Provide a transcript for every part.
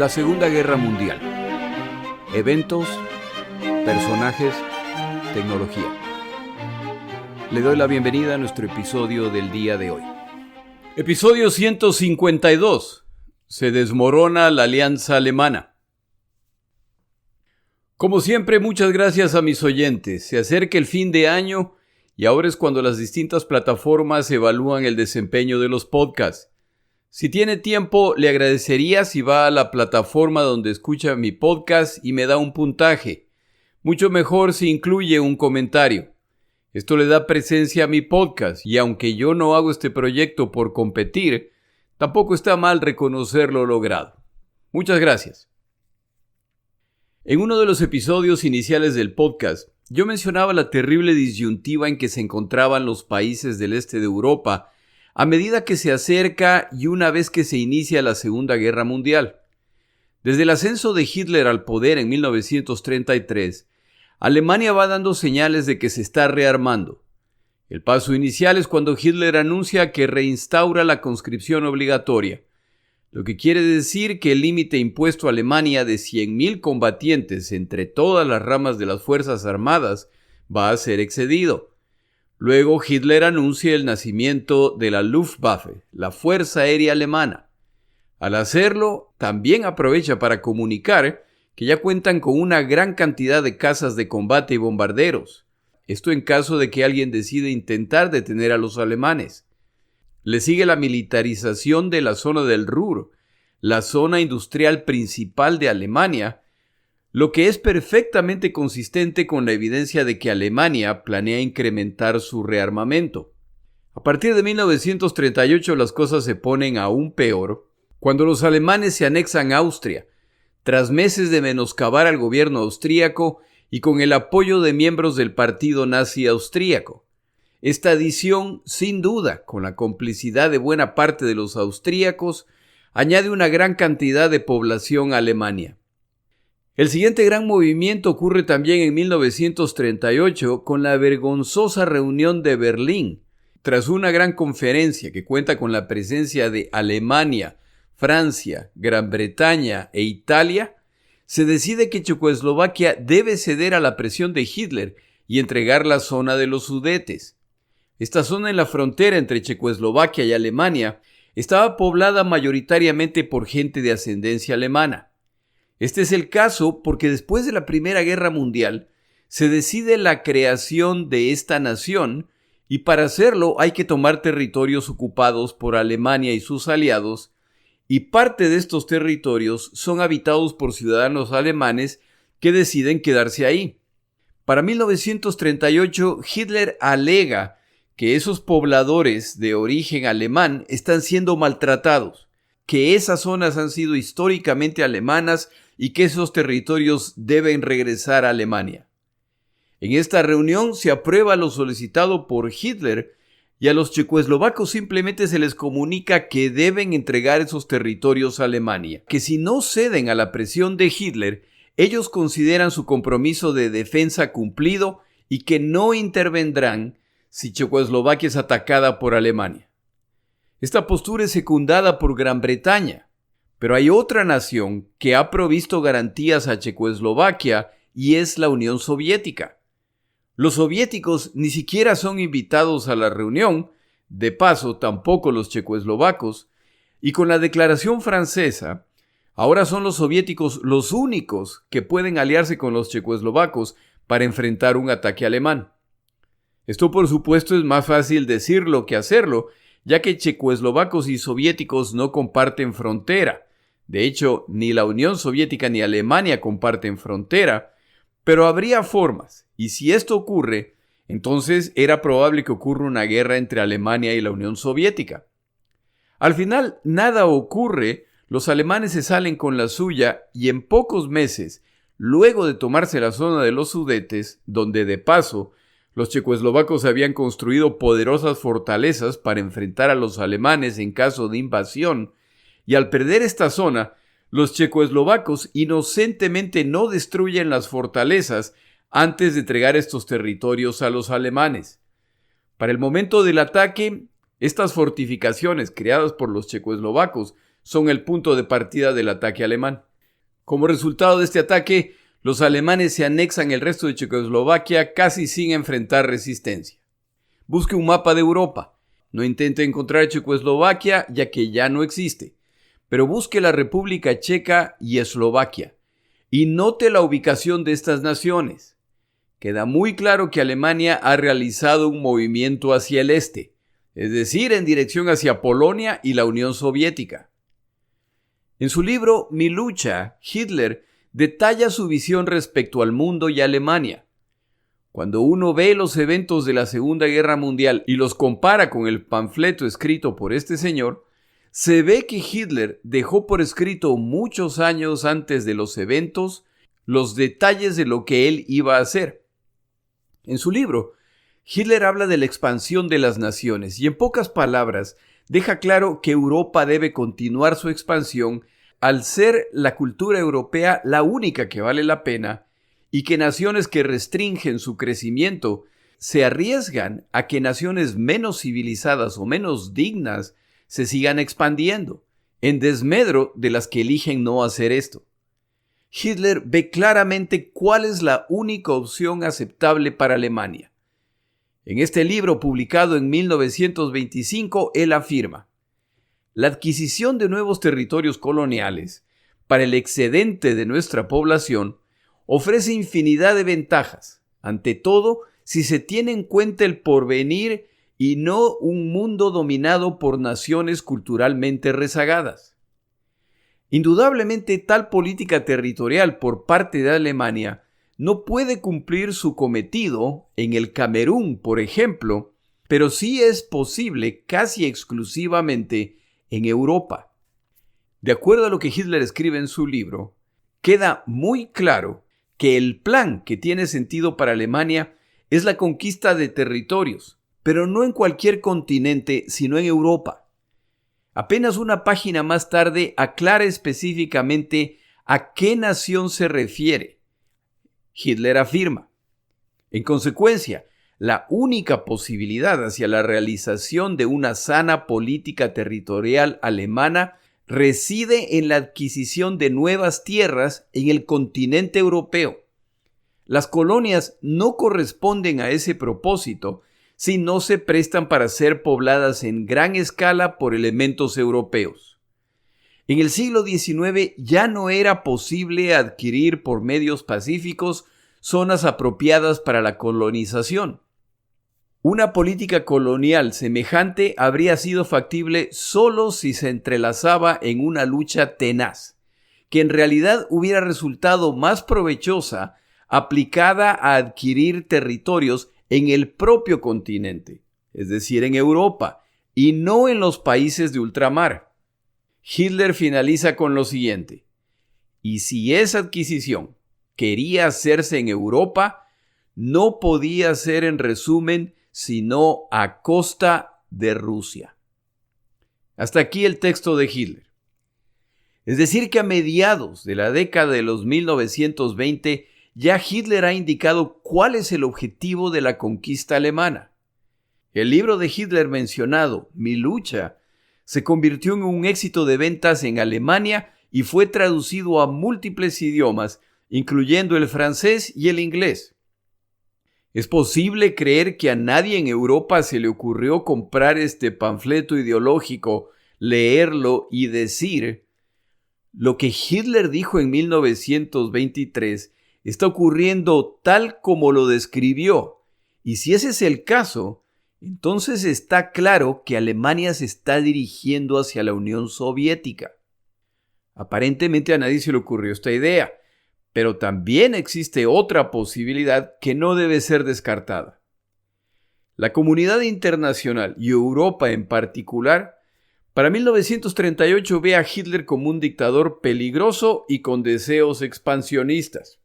La Segunda Guerra Mundial. Eventos, personajes, tecnología. Le doy la bienvenida a nuestro episodio del día de hoy. Episodio 152. Se desmorona la alianza alemana. Como siempre, muchas gracias a mis oyentes. Se acerca el fin de año y ahora es cuando las distintas plataformas evalúan el desempeño de los podcasts. Si tiene tiempo, le agradecería si va a la plataforma donde escucha mi podcast y me da un puntaje. Mucho mejor si incluye un comentario. Esto le da presencia a mi podcast y aunque yo no hago este proyecto por competir, tampoco está mal reconocer lo logrado. Muchas gracias. En uno de los episodios iniciales del podcast, yo mencionaba la terrible disyuntiva en que se encontraban los países del este de Europa a medida que se acerca y una vez que se inicia la Segunda Guerra Mundial. Desde el ascenso de Hitler al poder en 1933, Alemania va dando señales de que se está rearmando. El paso inicial es cuando Hitler anuncia que reinstaura la conscripción obligatoria, lo que quiere decir que el límite impuesto a Alemania de 100.000 combatientes entre todas las ramas de las Fuerzas Armadas va a ser excedido. Luego Hitler anuncia el nacimiento de la Luftwaffe, la Fuerza Aérea Alemana. Al hacerlo, también aprovecha para comunicar que ya cuentan con una gran cantidad de cazas de combate y bombarderos. Esto en caso de que alguien decida intentar detener a los alemanes. Le sigue la militarización de la zona del Ruhr, la zona industrial principal de Alemania, lo que es perfectamente consistente con la evidencia de que Alemania planea incrementar su rearmamento. A partir de 1938 las cosas se ponen aún peor cuando los alemanes se anexan a Austria, tras meses de menoscabar al gobierno austríaco y con el apoyo de miembros del partido nazi austríaco. Esta adición, sin duda, con la complicidad de buena parte de los austríacos, añade una gran cantidad de población a Alemania. El siguiente gran movimiento ocurre también en 1938 con la vergonzosa reunión de Berlín. Tras una gran conferencia que cuenta con la presencia de Alemania, Francia, Gran Bretaña e Italia, se decide que Checoslovaquia debe ceder a la presión de Hitler y entregar la zona de los Sudetes. Esta zona en la frontera entre Checoslovaquia y Alemania estaba poblada mayoritariamente por gente de ascendencia alemana. Este es el caso porque después de la Primera Guerra Mundial se decide la creación de esta nación y para hacerlo hay que tomar territorios ocupados por Alemania y sus aliados y parte de estos territorios son habitados por ciudadanos alemanes que deciden quedarse ahí. Para 1938 Hitler alega que esos pobladores de origen alemán están siendo maltratados, que esas zonas han sido históricamente alemanas y que esos territorios deben regresar a Alemania. En esta reunión se aprueba lo solicitado por Hitler y a los checoslovacos simplemente se les comunica que deben entregar esos territorios a Alemania, que si no ceden a la presión de Hitler, ellos consideran su compromiso de defensa cumplido y que no intervendrán si Checoslovaquia es atacada por Alemania. Esta postura es secundada por Gran Bretaña, pero hay otra nación que ha provisto garantías a Checoslovaquia y es la Unión Soviética. Los soviéticos ni siquiera son invitados a la reunión, de paso tampoco los checoslovacos, y con la declaración francesa, ahora son los soviéticos los únicos que pueden aliarse con los checoslovacos para enfrentar un ataque alemán. Esto por supuesto es más fácil decirlo que hacerlo, ya que checoslovacos y soviéticos no comparten frontera. De hecho, ni la Unión Soviética ni Alemania comparten frontera, pero habría formas, y si esto ocurre, entonces era probable que ocurra una guerra entre Alemania y la Unión Soviética. Al final, nada ocurre, los alemanes se salen con la suya y en pocos meses, luego de tomarse la zona de los Sudetes, donde de paso, los checoslovacos habían construido poderosas fortalezas para enfrentar a los alemanes en caso de invasión, y al perder esta zona, los checoslovacos inocentemente no destruyen las fortalezas antes de entregar estos territorios a los alemanes. Para el momento del ataque, estas fortificaciones creadas por los checoslovacos son el punto de partida del ataque alemán. Como resultado de este ataque, los alemanes se anexan el resto de Checoslovaquia casi sin enfrentar resistencia. Busque un mapa de Europa. No intente encontrar Checoslovaquia, ya que ya no existe, pero busque la República Checa y Eslovaquia, y note la ubicación de estas naciones. Queda muy claro que Alemania ha realizado un movimiento hacia el este, es decir, en dirección hacia Polonia y la Unión Soviética. En su libro Mi lucha, Hitler detalla su visión respecto al mundo y Alemania. Cuando uno ve los eventos de la Segunda Guerra Mundial y los compara con el panfleto escrito por este señor, se ve que Hitler dejó por escrito muchos años antes de los eventos los detalles de lo que él iba a hacer. En su libro, Hitler habla de la expansión de las naciones y en pocas palabras deja claro que Europa debe continuar su expansión al ser la cultura europea la única que vale la pena y que naciones que restringen su crecimiento se arriesgan a que naciones menos civilizadas o menos dignas se sigan expandiendo, en desmedro de las que eligen no hacer esto. Hitler ve claramente cuál es la única opción aceptable para Alemania. En este libro publicado en 1925, él afirma: la adquisición de nuevos territorios coloniales para el excedente de nuestra población ofrece infinidad de ventajas, ante todo si se tiene en cuenta el porvenir y no un mundo dominado por naciones culturalmente rezagadas. Indudablemente, tal política territorial por parte de Alemania no puede cumplir su cometido en el Camerún, por ejemplo, pero sí es posible casi exclusivamente en Europa. De acuerdo a lo que Hitler escribe en su libro, queda muy claro que el plan que tiene sentido para Alemania es la conquista de territorios, pero no en cualquier continente, sino en Europa. Apenas una página más tarde aclara específicamente a qué nación se refiere. Hitler afirma: en consecuencia, la única posibilidad hacia la realización de una sana política territorial alemana reside en la adquisición de nuevas tierras en el continente europeo. Las colonias no corresponden a ese propósito si no se prestan para ser pobladas en gran escala por elementos europeos. En el siglo XIX ya no era posible adquirir por medios pacíficos zonas apropiadas para la colonización. Una política colonial semejante habría sido factible solo si se entrelazaba en una lucha tenaz, que en realidad hubiera resultado más provechosa aplicada a adquirir territorios en el propio continente, es decir, en Europa, y no en los países de ultramar. Hitler finaliza con lo siguiente: y si esa adquisición quería hacerse en Europa, no podía ser en resumen sino a costa de Rusia. Hasta aquí el texto de Hitler. Es decir, que a mediados de la década de los 1920 ya Hitler ha indicado cuál es el objetivo de la conquista alemana. El libro de Hitler mencionado, Mi lucha, se convirtió en un éxito de ventas en Alemania y fue traducido a múltiples idiomas, incluyendo el francés y el inglés. ¿Es posible creer que a nadie en Europa se le ocurrió comprar este panfleto ideológico, leerlo y decir: lo que Hitler dijo en 1923 está ocurriendo tal como lo describió? Y si ese es el caso, entonces está claro que Alemania se está dirigiendo hacia la Unión Soviética. Aparentemente a nadie se le ocurrió esta idea, pero también existe otra posibilidad que no debe ser descartada. La comunidad internacional y Europa en particular, para 1938 ve a Hitler como un dictador peligroso y con deseos expansionistas.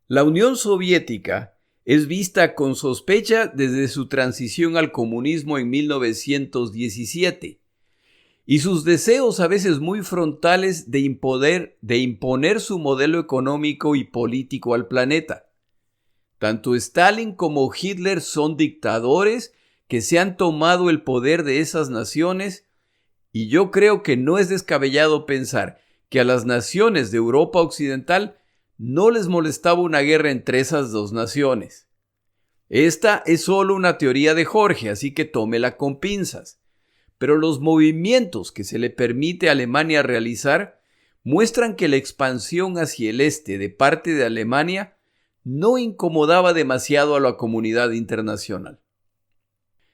La Unión Soviética es vista con sospecha desde su transición al comunismo en 1917. Y sus deseos a veces muy frontales de imponer su modelo económico y político al planeta. Tanto Stalin como Hitler son dictadores que se han tomado el poder de esas naciones, y yo creo que no es descabellado pensar que a las naciones de Europa Occidental no les molestaba una guerra entre esas dos naciones. Esta es solo una teoría de Jorge, así que tómela con pinzas. Pero los movimientos que se le permite a Alemania realizar muestran que la expansión hacia el este de parte de Alemania no incomodaba demasiado a la comunidad internacional.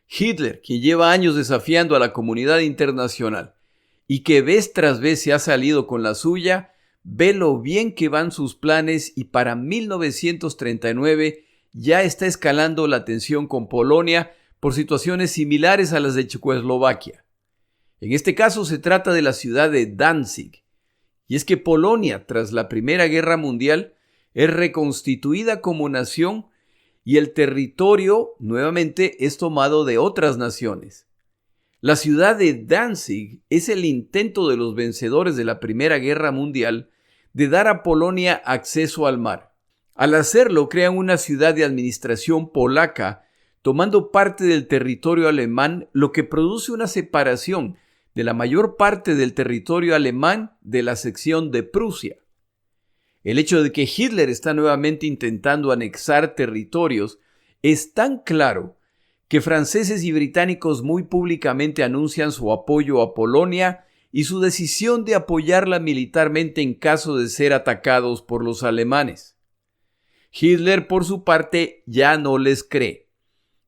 Hitler, quien lleva años desafiando a la comunidad internacional y que vez tras vez se ha salido con la suya, ve lo bien que van sus planes y para 1939 ya está escalando la tensión con Polonia por situaciones similares a las de Checoslovaquia. En este caso se trata de la ciudad de Danzig, y es que Polonia, tras la Primera Guerra Mundial, es reconstituida como nación y el territorio nuevamente es tomado de otras naciones. La ciudad de Danzig es el intento de los vencedores de la Primera Guerra Mundial de dar a Polonia acceso al mar. Al hacerlo, crean una ciudad de administración polaca, tomando parte del territorio alemán, lo que produce una separación de la mayor parte del territorio alemán de la sección de Prusia. El hecho de que Hitler está nuevamente intentando anexar territorios es tan claro que franceses y británicos muy públicamente anuncian su apoyo a Polonia y su decisión de apoyarla militarmente en caso de ser atacados por los alemanes. Hitler, por su parte, ya no les cree.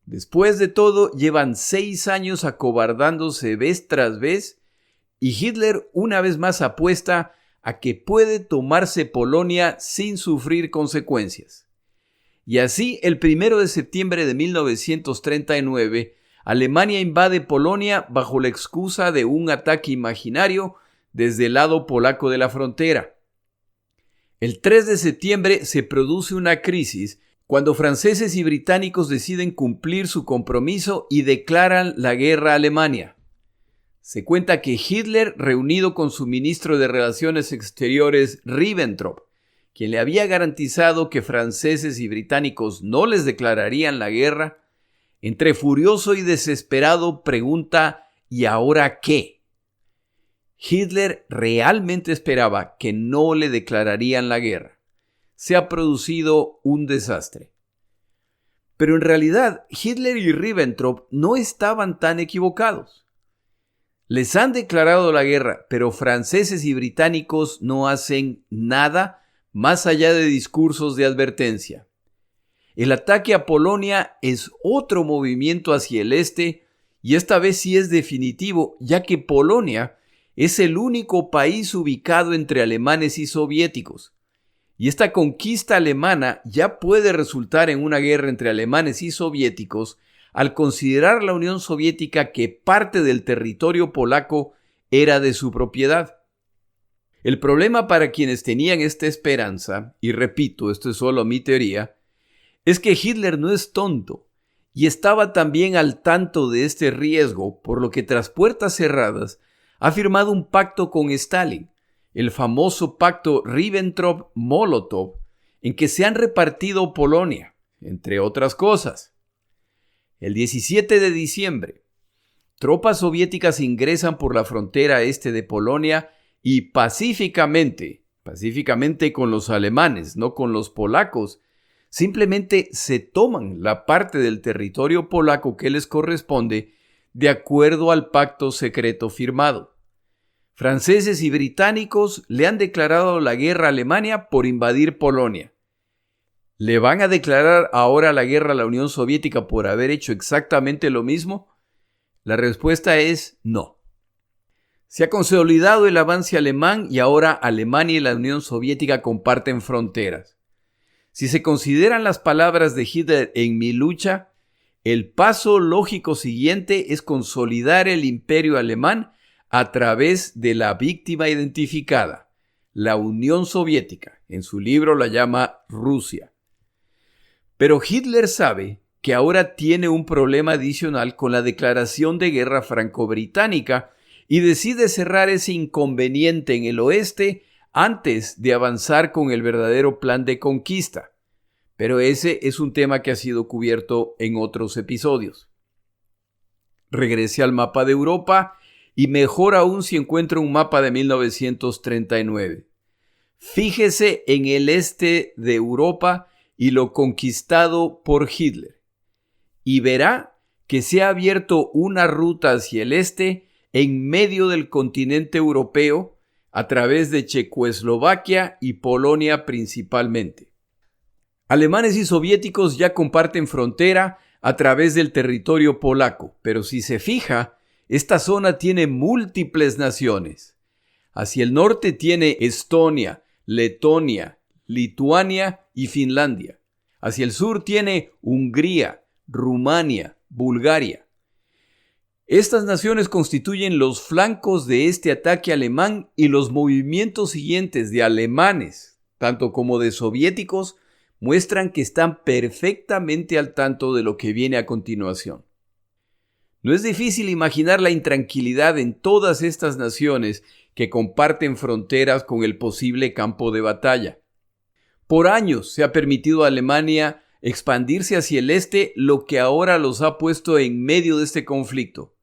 Después de todo, llevan 6 años acobardándose vez tras vez y Hitler una vez más apuesta a que puede tomarse Polonia sin sufrir consecuencias. Y así, el 1 de septiembre de 1939, Alemania invade Polonia bajo la excusa de un ataque imaginario desde el lado polaco de la frontera. El 3 de septiembre se produce una crisis cuando franceses y británicos deciden cumplir su compromiso y declaran la guerra a Alemania. Se cuenta que Hitler, reunido con su ministro de Relaciones Exteriores Ribbentrop, quien le había garantizado que franceses y británicos no les declararían la guerra, entre furioso y desesperado pregunta ¿y ahora qué? Hitler realmente esperaba que no le declararían la guerra. Se ha producido un desastre. Pero en realidad, Hitler y Ribbentrop no estaban tan equivocados. Les han declarado la guerra, pero franceses y británicos no hacen nada más allá de discursos de advertencia. El ataque a Polonia es otro movimiento hacia el este y esta vez sí es definitivo, ya que Polonia es el único país ubicado entre alemanes y soviéticos. Y esta conquista alemana ya puede resultar en una guerra entre alemanes y soviéticos al considerar la Unión Soviética que parte del territorio polaco era de su propiedad. El problema para quienes tenían esta esperanza, y repito, esto es solo mi teoría, es que Hitler no es tonto y estaba también al tanto de este riesgo, por lo que tras puertas cerradas ha firmado un pacto con Stalin, el famoso pacto Ribbentrop-Molotov, en que se han repartido Polonia, entre otras cosas. El 17 de diciembre, tropas soviéticas ingresan por la frontera este de Polonia y pacíficamente con los alemanes, no con los polacos, simplemente se toman la parte del territorio polaco que les corresponde de acuerdo al pacto secreto firmado. Franceses y británicos le han declarado la guerra a Alemania por invadir Polonia. ¿Le van a declarar ahora la guerra a la Unión Soviética por haber hecho exactamente lo mismo? La respuesta es no. Se ha consolidado el avance alemán y ahora Alemania y la Unión Soviética comparten fronteras. Si se consideran las palabras de Hitler en Mi lucha, el paso lógico siguiente es consolidar el imperio alemán a través de la víctima identificada, la Unión Soviética. En su libro la llama Rusia. Pero Hitler sabe que ahora tiene un problema adicional con la declaración de guerra franco-británica y decide cerrar ese inconveniente en el oeste antes de avanzar con el verdadero plan de conquista. Pero ese es un tema que ha sido cubierto en otros episodios. Regrese al mapa de Europa y mejor aún si encuentra un mapa de 1939. Fíjese en el este de Europa y lo conquistado por Hitler, y verá que se ha abierto una ruta hacia el este en medio del continente europeo a través de Checoslovaquia y Polonia principalmente. Alemanes y soviéticos ya comparten frontera a través del territorio polaco, pero si se fija, esta zona tiene múltiples naciones. Hacia el norte tiene Estonia, Letonia, Lituania y Finlandia. Hacia el sur tiene Hungría, Rumania, Bulgaria. Estas naciones constituyen los flancos de este ataque alemán y los movimientos siguientes de alemanes, tanto como de soviéticos, muestran que están perfectamente al tanto de lo que viene a continuación. No es difícil imaginar la intranquilidad en todas estas naciones que comparten fronteras con el posible campo de batalla. Por años se ha permitido a Alemania expandirse hacia el este, lo que ahora los ha puesto en medio de este conflicto.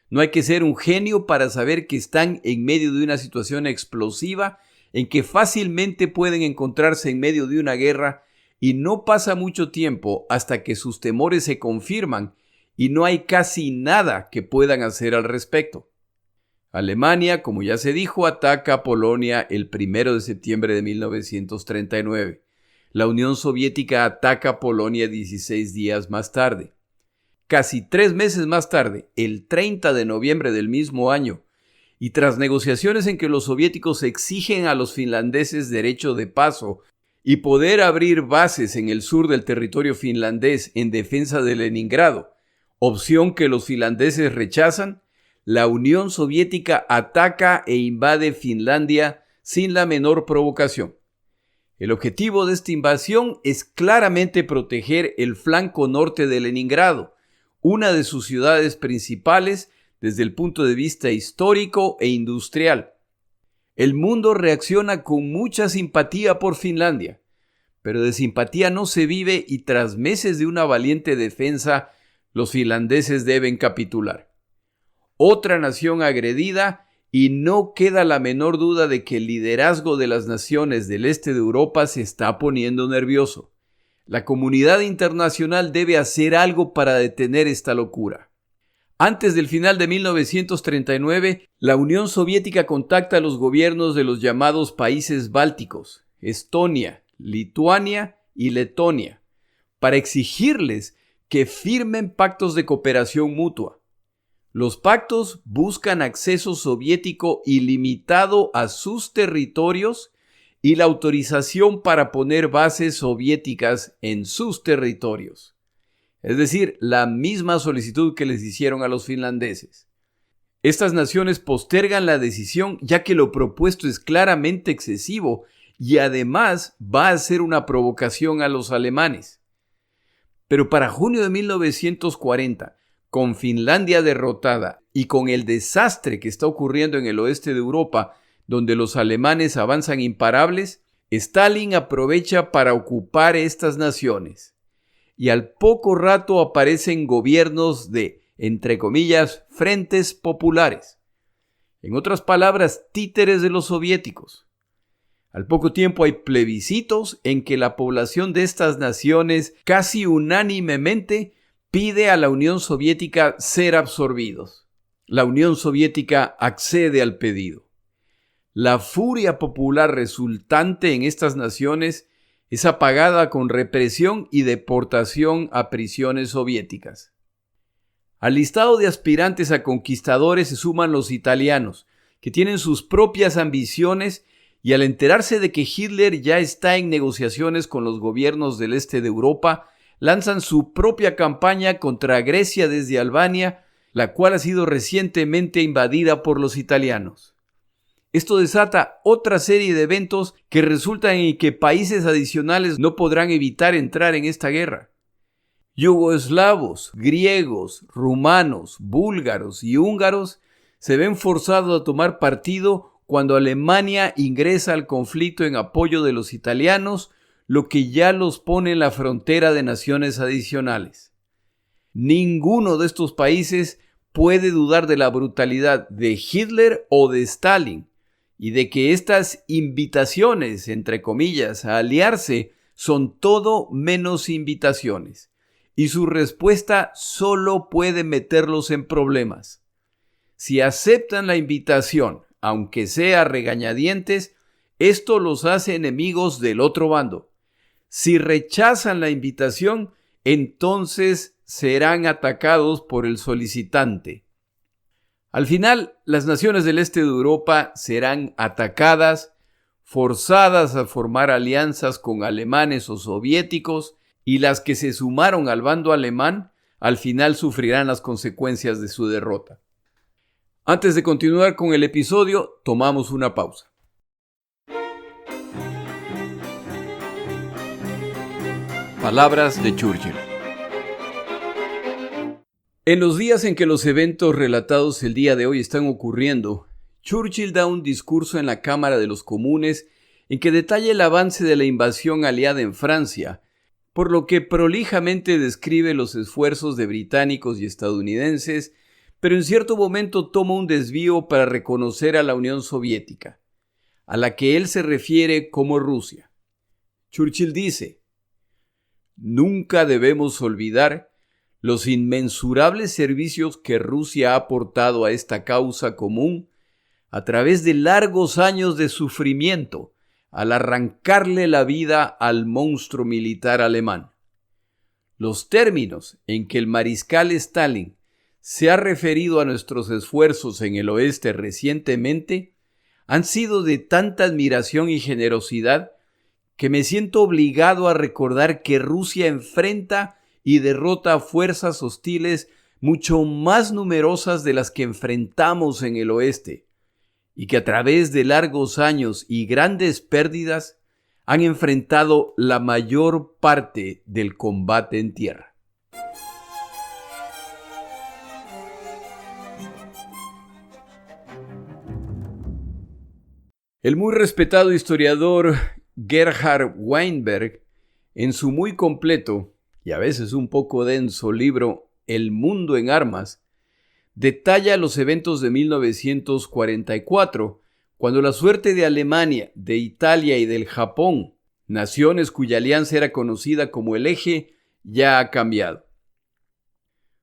No hay que ser un genio para saber que están en medio de una situación explosiva en que fácilmente pueden encontrarse en medio de una guerra y no pasa mucho tiempo hasta que sus temores se confirman y no hay casi nada que puedan hacer al respecto. Alemania, como ya se dijo, ataca a Polonia el 1 de septiembre de 1939. La Unión Soviética ataca a Polonia 16 días más tarde. Casi 3 meses más tarde, el 30 de noviembre del mismo año, y tras negociaciones en que los soviéticos exigen a los finlandeses derecho de paso y poder abrir bases en el sur del territorio finlandés en defensa de Leningrado, opción que los finlandeses rechazan, la Unión Soviética ataca e invade Finlandia sin la menor provocación. El objetivo de esta invasión es claramente proteger el flanco norte de Leningrado, una de sus ciudades principales desde el punto de vista histórico e industrial. El mundo reacciona con mucha simpatía por Finlandia, pero de simpatía no se vive y tras meses de una valiente defensa, los finlandeses deben capitular. Otra nación agredida y no queda la menor duda de que el liderazgo de las naciones del este de Europa se está poniendo nervioso. La comunidad internacional debe hacer algo para detener esta locura. Antes del final de 1939, la Unión Soviética contacta a los gobiernos de los llamados países bálticos, Estonia, Lituania y Letonia, para exigirles que firmen pactos de cooperación mutua. Los pactos buscan acceso soviético ilimitado a sus territorios y la autorización para poner bases soviéticas en sus territorios. Es decir, la misma solicitud que les hicieron a los finlandeses. Estas naciones postergan la decisión ya que lo propuesto es claramente excesivo y además va a ser una provocación a los alemanes. Pero para junio de 1940, con Finlandia derrotada y con el desastre que está ocurriendo en el oeste de Europa, donde los alemanes avanzan imparables, Stalin aprovecha para ocupar estas naciones. Y al poco rato aparecen gobiernos de, entre comillas, frentes populares. En otras palabras, títeres de los soviéticos. Al poco tiempo hay plebiscitos en que la población de estas naciones casi unánimemente pide a la Unión Soviética ser absorbidos. La Unión Soviética accede al pedido. La furia popular resultante en estas naciones es apagada con represión y deportación a prisiones soviéticas. Al listado de aspirantes a conquistadores se suman los italianos, que tienen sus propias ambiciones y al enterarse de que Hitler ya está en negociaciones con los gobiernos del este de Europa, lanzan su propia campaña contra Grecia desde Albania, la cual ha sido recientemente invadida por los italianos. Esto desata otra serie de eventos que resultan en que países adicionales no podrán evitar entrar en esta guerra. Yugoslavos, griegos, rumanos, búlgaros y húngaros se ven forzados a tomar partido cuando Alemania ingresa al conflicto en apoyo de los italianos, lo que ya los pone en la frontera de naciones adicionales. Ninguno de estos países puede dudar de la brutalidad de Hitler o de Stalin y de que estas invitaciones, entre comillas, a aliarse son todo menos invitaciones, y su respuesta solo puede meterlos en problemas. Si aceptan la invitación, aunque sea a regañadientes, esto los hace enemigos del otro bando. Si rechazan la invitación, entonces serán atacados por el solicitante. Al final, las naciones del este de Europa serán atacadas, forzadas a formar alianzas con alemanes o soviéticos, y las que se sumaron al bando alemán, al final sufrirán las consecuencias de su derrota. Antes de continuar con el episodio, tomamos una pausa. Palabras de Churchill. En los días en que los eventos relatados el día de hoy están ocurriendo, Churchill da un discurso en la Cámara de los Comunes en que detalla el avance de la invasión aliada en Francia, por lo que prolijamente describe los esfuerzos de británicos y estadounidenses, pero en cierto momento toma un desvío para reconocer a la Unión Soviética, a la que él se refiere como Rusia. Churchill dice: «Nunca debemos olvidar los inmensurables servicios que Rusia ha aportado a esta causa común a través de largos años de sufrimiento al arrancarle la vida al monstruo militar alemán. Los términos en que el mariscal Stalin se ha referido a nuestros esfuerzos en el oeste recientemente han sido de tanta admiración y generosidad que me siento obligado a recordar que Rusia enfrenta y derrota a fuerzas hostiles mucho más numerosas de las que enfrentamos en el oeste, y que a través de largos años y grandes pérdidas han enfrentado la mayor parte del combate en tierra». El muy respetado historiador Gerhard Weinberg, en su muy completo y a veces un poco denso libro El mundo en armas, detalla los eventos de 1944, cuando la suerte de Alemania, de Italia y del Japón, naciones cuya alianza era conocida como el Eje, ya ha cambiado.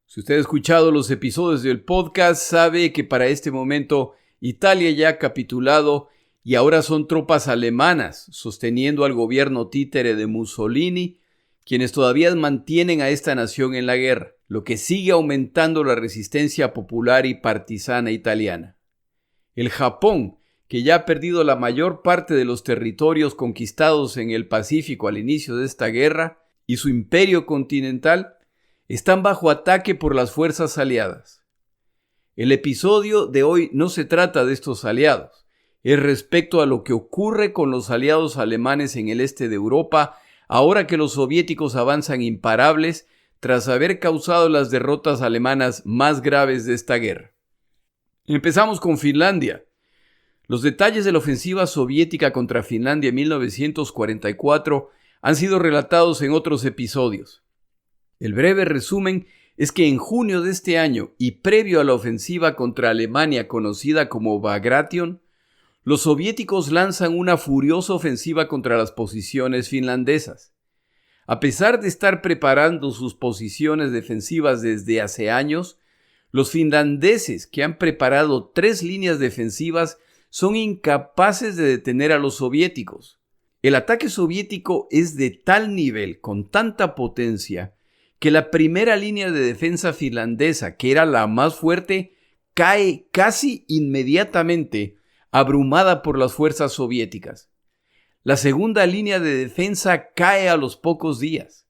Si usted ha escuchado los episodios del podcast, sabe que para este momento Italia ya ha capitulado y ahora son tropas alemanas sosteniendo al gobierno títere de Mussolini quienes todavía mantienen a esta nación en la guerra, lo que sigue aumentando la resistencia popular y partisana italiana. El Japón, que ya ha perdido la mayor parte de los territorios conquistados en el Pacífico al inicio de esta guerra, y su imperio continental, están bajo ataque por las fuerzas aliadas. El episodio de hoy no se trata de estos aliados, es respecto a lo que ocurre con los aliados alemanes en el este de Europa, ahora que los soviéticos avanzan imparables tras haber causado las derrotas alemanas más graves de esta guerra. Empezamos con Finlandia. Los detalles de la ofensiva soviética contra Finlandia en 1944 han sido relatados en otros episodios. El breve resumen es que en junio de este año y previo a la ofensiva contra Alemania conocida como Bagration, los soviéticos lanzan una furiosa ofensiva contra las posiciones finlandesas. A pesar de estar preparando sus posiciones defensivas desde hace años, los finlandeses, que han preparado 3 líneas defensivas, son incapaces de detener a los soviéticos. El ataque soviético es de tal nivel, con tanta potencia, que la primera línea de defensa finlandesa, que era la más fuerte, cae casi inmediatamente, abrumada por las fuerzas soviéticas. La segunda línea de defensa cae a los pocos días.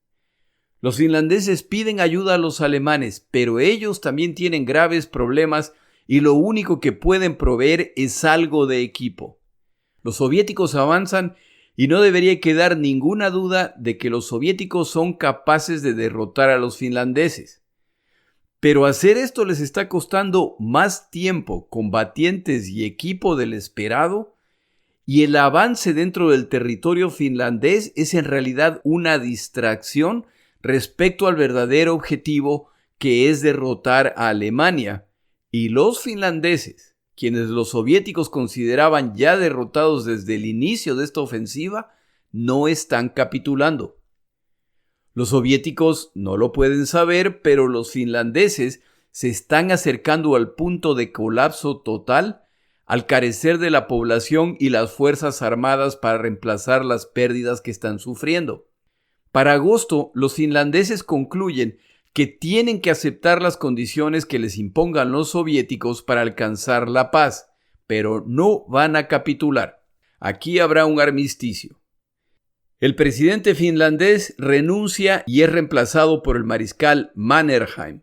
Los finlandeses piden ayuda a los alemanes, pero ellos también tienen graves problemas y lo único que pueden proveer es algo de equipo. Los soviéticos avanzan y no debería quedar ninguna duda de que los soviéticos son capaces de derrotar a los finlandeses. Pero hacer esto les está costando más tiempo, combatientes y equipo del esperado, y el avance dentro del territorio finlandés es en realidad una distracción respecto al verdadero objetivo, que es derrotar a Alemania, Y los finlandeses, quienes los soviéticos consideraban ya derrotados desde el inicio de esta ofensiva, no están capitulando. Los soviéticos no lo pueden saber, pero los finlandeses se están acercando al punto de colapso total al carecer de la población y las fuerzas armadas para reemplazar las pérdidas que están sufriendo. Para agosto, los finlandeses concluyen que tienen que aceptar las condiciones que les impongan los soviéticos para alcanzar la paz, pero no van a capitular. Aquí habrá un armisticio. El presidente finlandés renuncia y es reemplazado por el mariscal Mannerheim,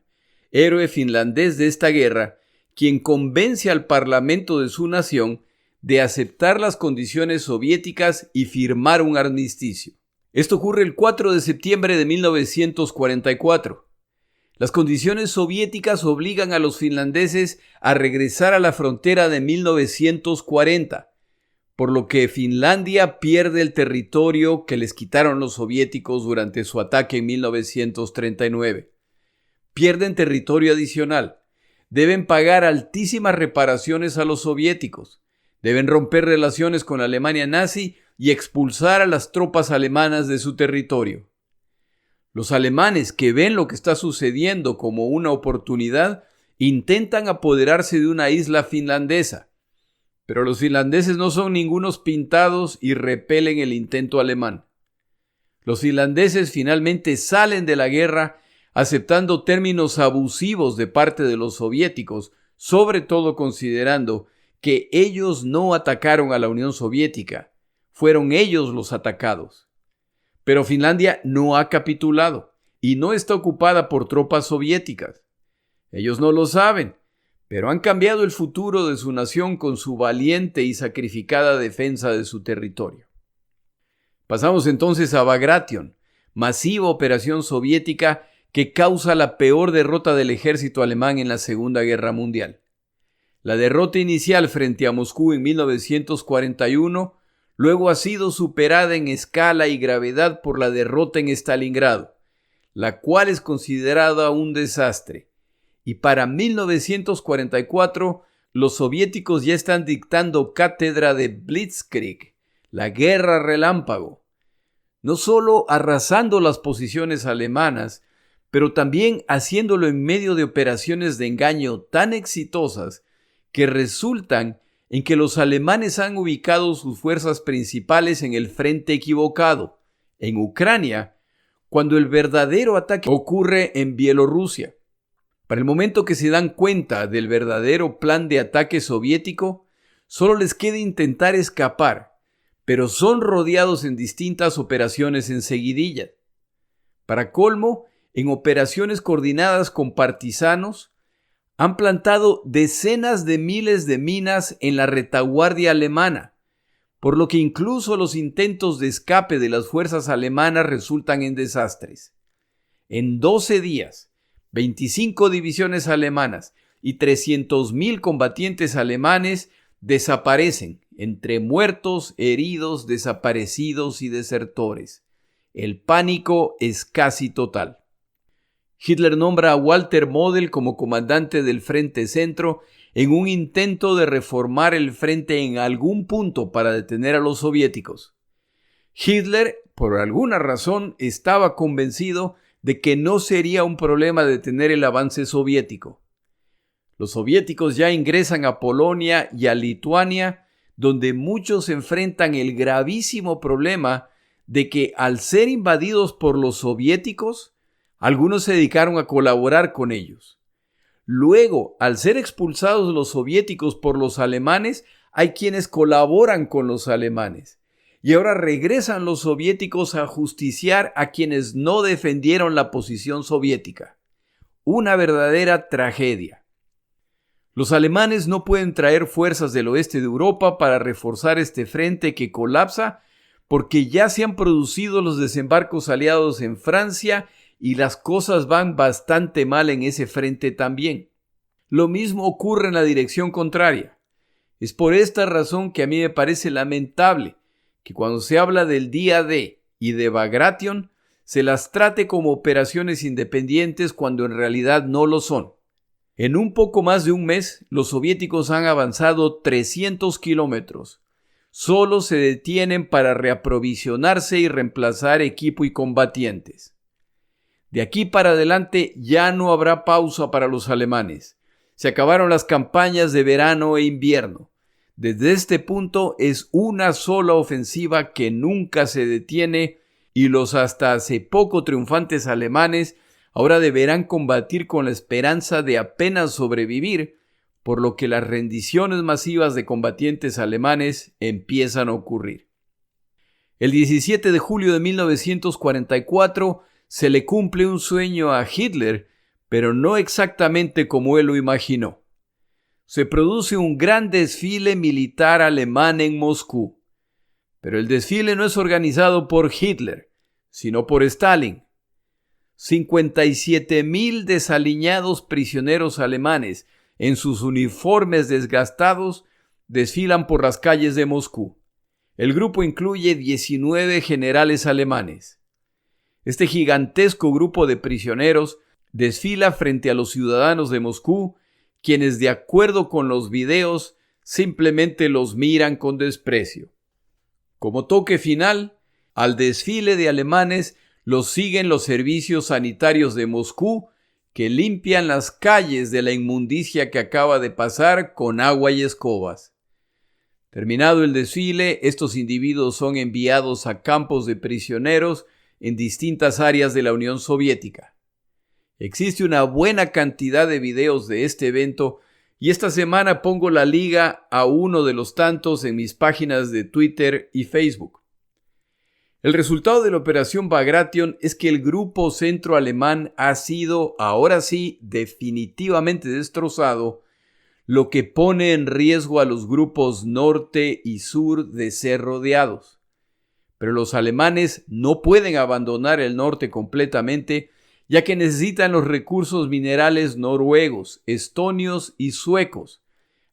héroe finlandés de esta guerra, quien convence al parlamento de su nación de aceptar las condiciones soviéticas y firmar un armisticio. Esto ocurre el 4 de septiembre de 1944. Las condiciones soviéticas obligan a los finlandeses a regresar a la frontera de 1940, por lo que Finlandia pierde el territorio que les quitaron los soviéticos durante su ataque en 1939. Pierden territorio adicional. Deben pagar altísimas reparaciones a los soviéticos. Deben romper relaciones con la Alemania nazi y expulsar a las tropas alemanas de su territorio. Los alemanes, que ven lo que está sucediendo como una oportunidad, intentan apoderarse de una isla finlandesa. Pero los finlandeses no son ningunos pintados y repelen el intento alemán. Los finlandeses finalmente salen de la guerra aceptando términos abusivos de parte de los soviéticos, sobre todo considerando que ellos no atacaron a la Unión Soviética, fueron ellos los atacados. Pero Finlandia no ha capitulado y no está ocupada por tropas soviéticas. Ellos no lo saben, pero han cambiado el futuro de su nación con su valiente y sacrificada defensa de su territorio. Pasamos entonces a Bagration, masiva operación soviética que causa la peor derrota del ejército alemán en la Segunda Guerra Mundial. La derrota inicial frente a Moscú en 1941 luego ha sido superada en escala y gravedad por la derrota en Stalingrado, la cual es considerada un desastre. Y para 1944, los soviéticos ya están dictando cátedra de Blitzkrieg, la guerra relámpago, no solo arrasando las posiciones alemanas, pero también haciéndolo en medio de operaciones de engaño tan exitosas que resultan en que los alemanes han ubicado sus fuerzas principales en el frente equivocado, en Ucrania, cuando el verdadero ataque ocurre en Bielorrusia. Para el momento que se dan cuenta del verdadero plan de ataque soviético, solo les queda intentar escapar, pero son rodeados en distintas operaciones en seguidilla. Para colmo, en operaciones coordinadas con partisanos, han plantado decenas de miles de minas en la retaguardia alemana, por lo que incluso los intentos de escape de las fuerzas alemanas resultan en desastres. En 12 días, 25 divisiones alemanas y 300.000 combatientes alemanes desaparecen entre muertos, heridos, desaparecidos y desertores. El pánico es casi total. Hitler nombra a Walter Model como comandante del Frente Centro en un intento de reformar el frente en algún punto para detener a los soviéticos. Hitler, por alguna razón, estaba convencido de que no sería un problema detener el avance soviético. Los soviéticos ya ingresan a Polonia y a Lituania, donde muchos enfrentan el gravísimo problema de que al ser invadidos por los soviéticos, algunos se dedicaron a colaborar con ellos. Luego, al ser expulsados los soviéticos por los alemanes, hay quienes colaboran con los alemanes. Y ahora regresan los soviéticos a justiciar a quienes no defendieron la posición soviética. Una verdadera tragedia. Los alemanes no pueden traer fuerzas del oeste de Europa para reforzar este frente que colapsa porque ya se han producido los desembarcos aliados en Francia y las cosas van bastante mal en ese frente también. Lo mismo ocurre en la dirección contraria. Es por esta razón que a mí me parece lamentable que cuando se habla del día D y de Bagration, se las trate como operaciones independientes cuando en realidad no lo son. En un poco más de un mes, los soviéticos han avanzado 300 kilómetros. Solo se detienen para reaprovisionarse y reemplazar equipo y combatientes. De aquí para adelante ya no habrá pausa para los alemanes. Se acabaron las campañas de verano e invierno. Desde este punto es una sola ofensiva que nunca se detiene y los hasta hace poco triunfantes alemanes ahora deberán combatir con la esperanza de apenas sobrevivir, por lo que las rendiciones masivas de combatientes alemanes empiezan a ocurrir. El 17 de julio de 1944 se le cumple un sueño a Hitler, pero no exactamente como él lo imaginó. Se produce un gran desfile militar alemán en Moscú, pero el desfile no es organizado por Hitler, sino por Stalin. 57,000 desaliñados prisioneros alemanes en sus uniformes desgastados desfilan por las calles de Moscú. El grupo incluye 19 generales alemanes. Este gigantesco grupo de prisioneros desfila frente a los ciudadanos de Moscú, quienes, de acuerdo con los videos, simplemente los miran con desprecio. Como toque final, al desfile de alemanes los siguen los servicios sanitarios de Moscú, que limpian las calles de la inmundicia que acaba de pasar con agua y escobas. Terminado el desfile, estos individuos son enviados a campos de prisioneros en distintas áreas de la Unión Soviética. Existe una buena cantidad de videos de este evento y esta semana pongo la liga a uno de los tantos en mis páginas de Twitter y Facebook. El resultado de la Operación Bagration es que el grupo centro-alemán ha sido, ahora sí, definitivamente destrozado, lo que pone en riesgo a los grupos norte y sur de ser rodeados. Pero los alemanes no pueden abandonar el norte completamente, ya que necesitan los recursos minerales noruegos, estonios y suecos,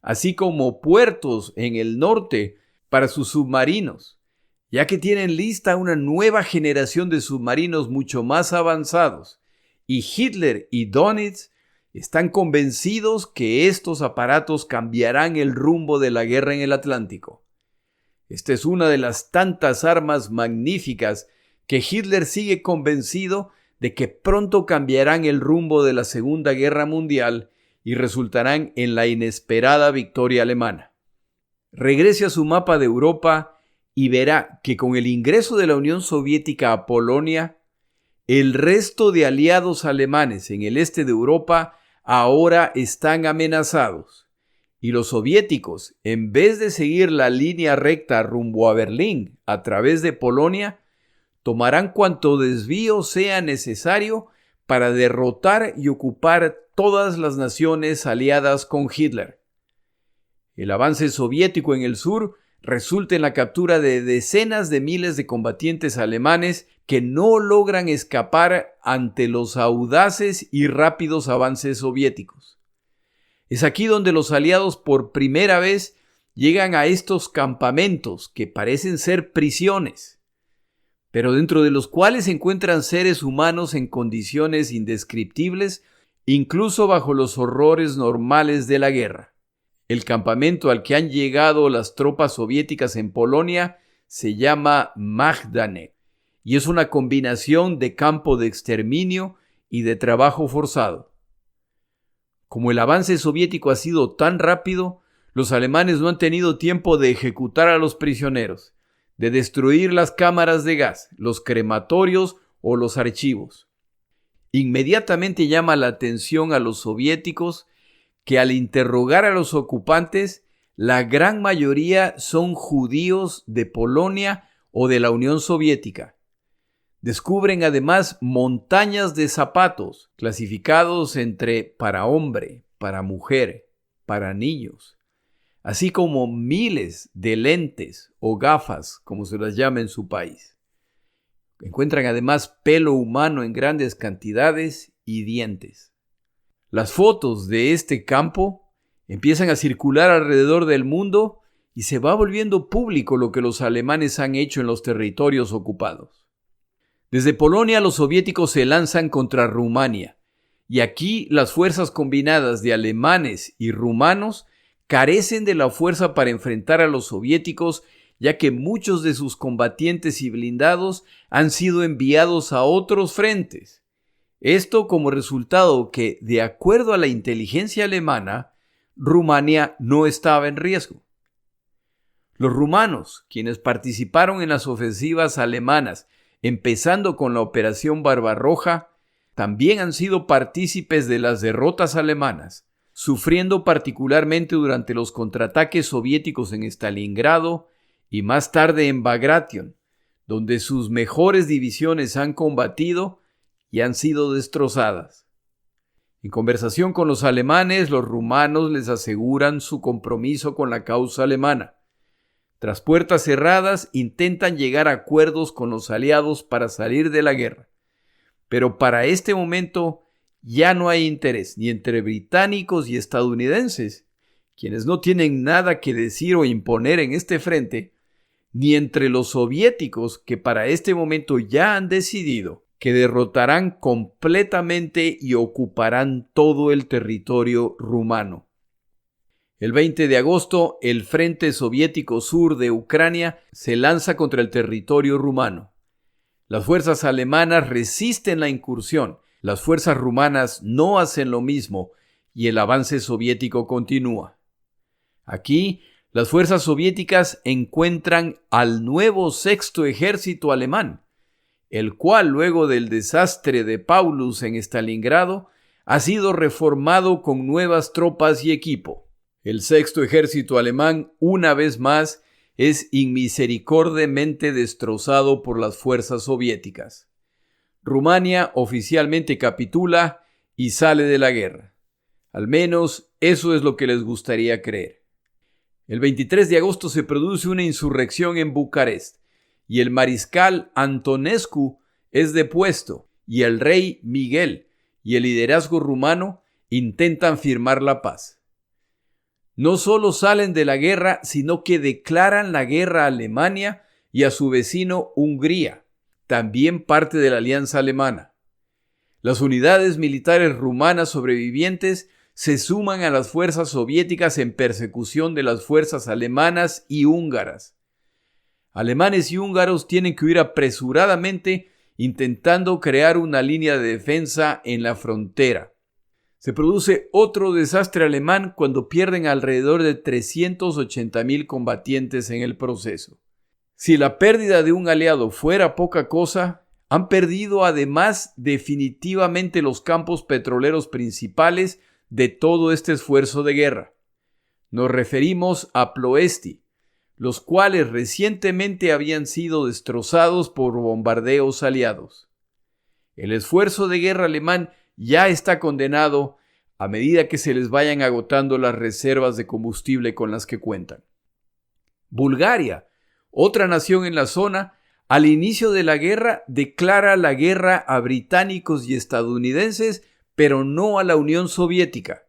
así como puertos en el norte para sus submarinos, ya que tienen lista una nueva generación de submarinos mucho más avanzados, y Hitler y Dönitz están convencidos que estos aparatos cambiarán el rumbo de la guerra en el Atlántico. Esta es una de las tantas armas magníficas que Hitler sigue convencido de que pronto cambiarán el rumbo de la Segunda Guerra Mundial y resultarán en la inesperada victoria alemana. Regrese a su mapa de Europa y verá que con el ingreso de la Unión Soviética a Polonia, el resto de aliados alemanes en el este de Europa ahora están amenazados, y los soviéticos, en vez de seguir la línea recta rumbo a Berlín a través de Polonia, tomarán cuanto desvío sea necesario para derrotar y ocupar todas las naciones aliadas con Hitler. El avance soviético en el sur resulta en la captura de decenas de miles de combatientes alemanes que no logran escapar ante los audaces y rápidos avances soviéticos. Es aquí donde los aliados por primera vez llegan a estos campamentos que parecen ser prisiones, pero dentro de los cuales se encuentran seres humanos en condiciones indescriptibles, incluso bajo los horrores normales de la guerra. El campamento al que han llegado las tropas soviéticas en Polonia se llama Majdanek y es una combinación de campo de exterminio y de trabajo forzado. Como el avance soviético ha sido tan rápido, los alemanes no han tenido tiempo de ejecutar a los prisioneros, de destruir las cámaras de gas, los crematorios o los archivos. Inmediatamente llama la atención a los soviéticos que al interrogar a los ocupantes, la gran mayoría son judíos de Polonia o de la Unión Soviética. Descubren además montañas de zapatos clasificados entre para hombre, para mujer, para niños, así como miles de lentes o gafas, como se las llama en su país. Encuentran además pelo humano en grandes cantidades y dientes. Las fotos de este campo empiezan a circular alrededor del mundo y se va volviendo público lo que los alemanes han hecho en los territorios ocupados. Desde Polonia los soviéticos se lanzan contra Rumania y aquí las fuerzas combinadas de alemanes y rumanos carecen de la fuerza para enfrentar a los soviéticos, ya que muchos de sus combatientes y blindados han sido enviados a otros frentes. Esto como resultado que, de acuerdo a la inteligencia alemana, Rumania no estaba en riesgo. Los rumanos, quienes participaron en las ofensivas alemanas, empezando con la Operación Barbarroja, también han sido partícipes de las derrotas alemanas, sufriendo particularmente durante los contraataques soviéticos en Stalingrado y más tarde en Bagration, donde sus mejores divisiones han combatido y han sido destrozadas. En conversación con los alemanes, los rumanos les aseguran su compromiso con la causa alemana. Tras puertas cerradas, intentan llegar a acuerdos con los aliados para salir de la guerra. Pero para este momento ya no hay interés ni entre británicos y estadounidenses, quienes no tienen nada que decir o imponer en este frente, ni entre los soviéticos, que para este momento ya han decidido que derrotarán completamente y ocuparán todo el territorio rumano. El 20 de agosto, el Frente Soviético Sur de Ucrania se lanza contra el territorio rumano. Las fuerzas alemanas resisten la incursión, las fuerzas rumanas no hacen lo mismo y el avance soviético continúa. Aquí, las fuerzas soviéticas encuentran al nuevo sexto ejército alemán, el cual, luego del desastre de Paulus en Stalingrado, ha sido reformado con nuevas tropas y equipo. El sexto ejército alemán, una vez más, es inmisericordiamente destrozado por las fuerzas soviéticas. Rumania oficialmente capitula y sale de la guerra. Al menos eso es lo que les gustaría creer. El 23 de agosto se produce una insurrección en Bucarest y el mariscal Antonescu es depuesto y el rey Miguel y el liderazgo rumano intentan firmar la paz. No solo salen de la guerra, sino que declaran la guerra a Alemania y a su vecino Hungría, también parte de la alianza alemana. Las unidades militares rumanas sobrevivientes se suman a las fuerzas soviéticas en persecución de las fuerzas alemanas y húngaras. Alemanes y húngaros tienen que huir apresuradamente intentando crear una línea de defensa en la frontera. Se produce otro desastre alemán cuando pierden alrededor de 380,000 combatientes en el proceso. Si la pérdida de un aliado fuera poca cosa, han perdido además definitivamente los campos petroleros principales de todo este esfuerzo de guerra. Nos referimos a Ploesti, los cuales recientemente habían sido destrozados por bombardeos aliados. El esfuerzo de guerra alemán ya está condenado a medida que se les vayan agotando las reservas de combustible con las que cuentan. Bulgaria, otra nación en la zona, al inicio de la guerra declara la guerra a británicos y estadounidenses, pero no a la Unión Soviética.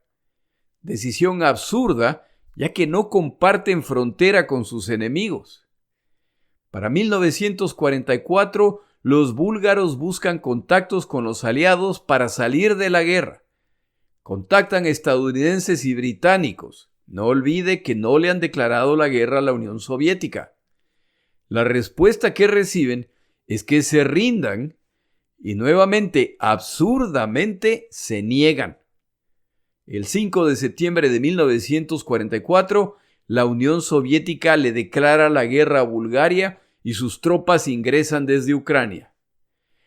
Decisión absurda, ya que no comparten frontera con sus enemigos. Para 1944, los búlgaros buscan contactos con los aliados para salir de la guerra. Contactan estadounidenses y británicos. No olvide que no le han declarado la guerra a la Unión Soviética. La respuesta que reciben es que se rindan y nuevamente, absurdamente, se niegan. El 5 de septiembre de 1944, la Unión Soviética le declara la guerra a Bulgaria y sus tropas ingresan desde Ucrania.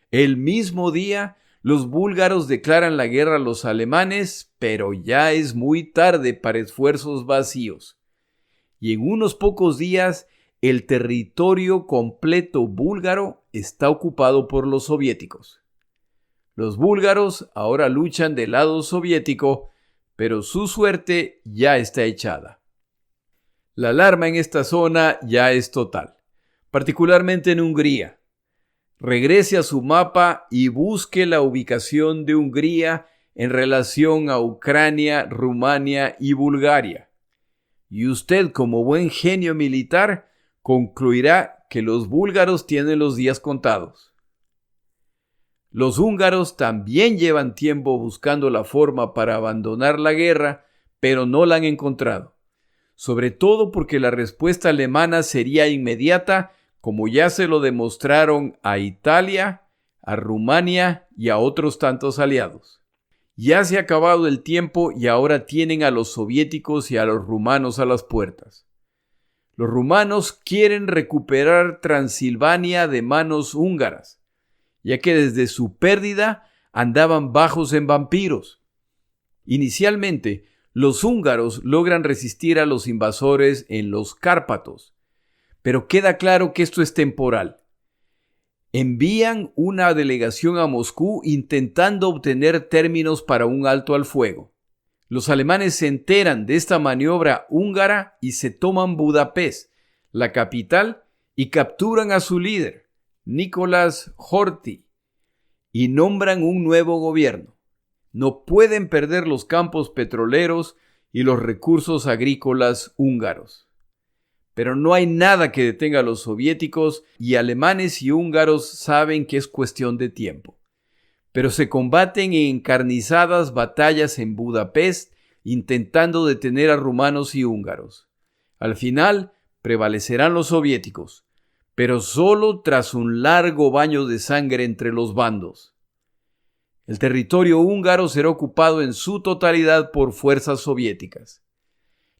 El mismo día, los búlgaros declaran la guerra a los alemanes, pero ya es muy tarde para esfuerzos vacíos. Y en unos pocos días, el territorio completo búlgaro está ocupado por los soviéticos. Los búlgaros ahora luchan del lado soviético, pero su suerte ya está echada. La alarma en esta zona ya es total, particularmente en Hungría. Regrese a su mapa y busque la ubicación de Hungría en relación a Ucrania, Rumania y Bulgaria. Y usted, como buen genio militar, concluirá que los búlgaros tienen los días contados. Los húngaros también llevan tiempo buscando la forma para abandonar la guerra, pero no la han encontrado. Sobre todo porque la respuesta alemana sería inmediata, como ya se lo demostraron a Italia, a Rumania y a otros tantos aliados. Ya se ha acabado el tiempo y ahora tienen a los soviéticos y a los rumanos a las puertas. Los rumanos quieren recuperar Transilvania de manos húngaras, ya que desde su pérdida andaban bajos en vampiros. Inicialmente, los húngaros logran resistir a los invasores en los Cárpatos, pero queda claro que esto es temporal. Envían una delegación a Moscú intentando obtener términos para un alto al fuego. Los alemanes se enteran de esta maniobra húngara y se toman Budapest, la capital, y capturan a su líder, Nicolás Horthy, y nombran un nuevo gobierno. No pueden perder los campos petroleros y los recursos agrícolas húngaros. Pero no hay nada que detenga a los soviéticos y alemanes y húngaros saben que es cuestión de tiempo. Pero se combaten en encarnizadas batallas en Budapest intentando detener a rumanos y húngaros. Al final prevalecerán los soviéticos, pero solo tras un largo baño de sangre entre los bandos. El territorio húngaro será ocupado en su totalidad por fuerzas soviéticas.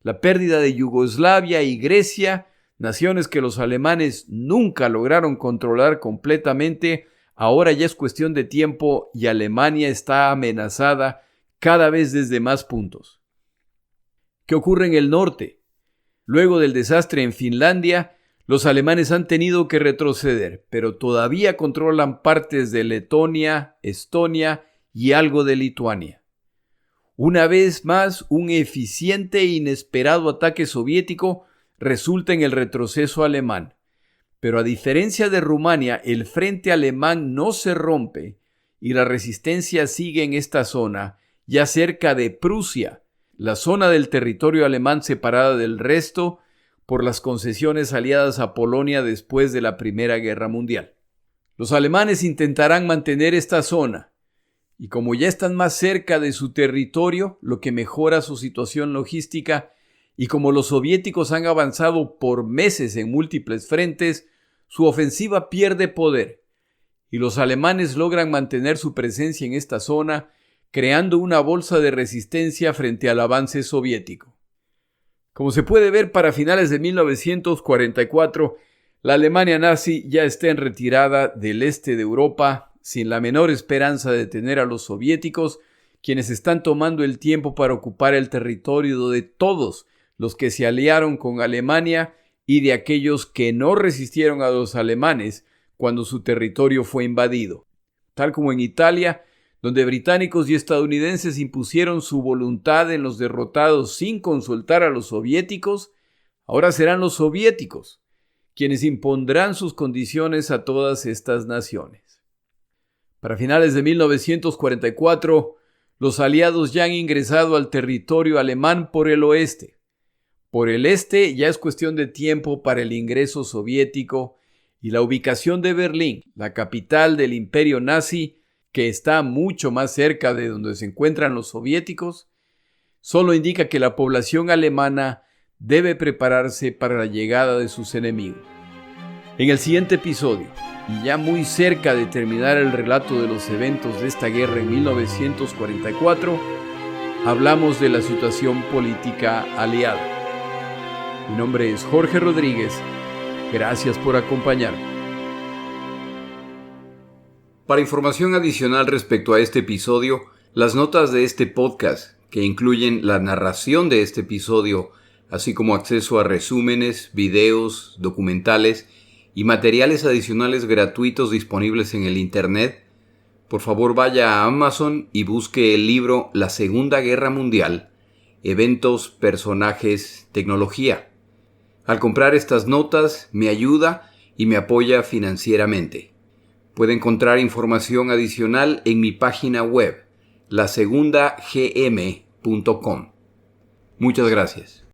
La pérdida de Yugoslavia y Grecia, naciones que los alemanes nunca lograron controlar completamente, ahora ya es cuestión de tiempo y Alemania está amenazada cada vez desde más puntos. ¿Qué ocurre en el norte? Luego del desastre en Finlandia, los alemanes han tenido que retroceder, pero todavía controlan partes de Letonia, Estonia y algo de Lituania. Una vez más, un eficiente e inesperado ataque soviético resulta en el retroceso alemán. Pero a diferencia de Rumania, el frente alemán no se rompe y la resistencia sigue en esta zona, ya cerca de Prusia, la zona del territorio alemán separada del resto por las concesiones aliadas a Polonia después de la Primera Guerra Mundial. Los alemanes intentarán mantener esta zona, y como ya están más cerca de su territorio, lo que mejora su situación logística, y como los soviéticos han avanzado por meses en múltiples frentes, su ofensiva pierde poder, y los alemanes logran mantener su presencia en esta zona, creando una bolsa de resistencia frente al avance soviético. Como se puede ver, para finales de 1944, la Alemania nazi ya está en retirada del este de Europa, sin la menor esperanza de detener a los soviéticos, quienes están tomando el tiempo para ocupar el territorio de todos los que se aliaron con Alemania y de aquellos que no resistieron a los alemanes cuando su territorio fue invadido. Tal como en Italia, donde británicos y estadounidenses impusieron su voluntad en los derrotados sin consultar a los soviéticos, ahora serán los soviéticos quienes impondrán sus condiciones a todas estas naciones. Para finales de 1944, los aliados ya han ingresado al territorio alemán por el oeste. Por el este ya es cuestión de tiempo para el ingreso soviético y la ubicación de Berlín, la capital del imperio nazi, que está mucho más cerca de donde se encuentran los soviéticos, solo indica que la población alemana debe prepararse para la llegada de sus enemigos. En el siguiente episodio, y ya muy cerca de terminar el relato de los eventos de esta guerra en 1944, hablamos de la situación política aliada. Mi nombre es Jorge Rodríguez. Gracias por acompañarme. Para información adicional respecto a este episodio, las notas de este podcast, que incluyen la narración de este episodio, así como acceso a resúmenes, videos, documentales y materiales adicionales gratuitos disponibles en el Internet, por favor vaya a Amazon y busque el libro La Segunda Guerra Mundial, Eventos, Personajes, Tecnología. Al comprar estas notas me ayuda y me apoya financieramente. Puede encontrar información adicional en mi página web, lasegundagm.com. Muchas gracias.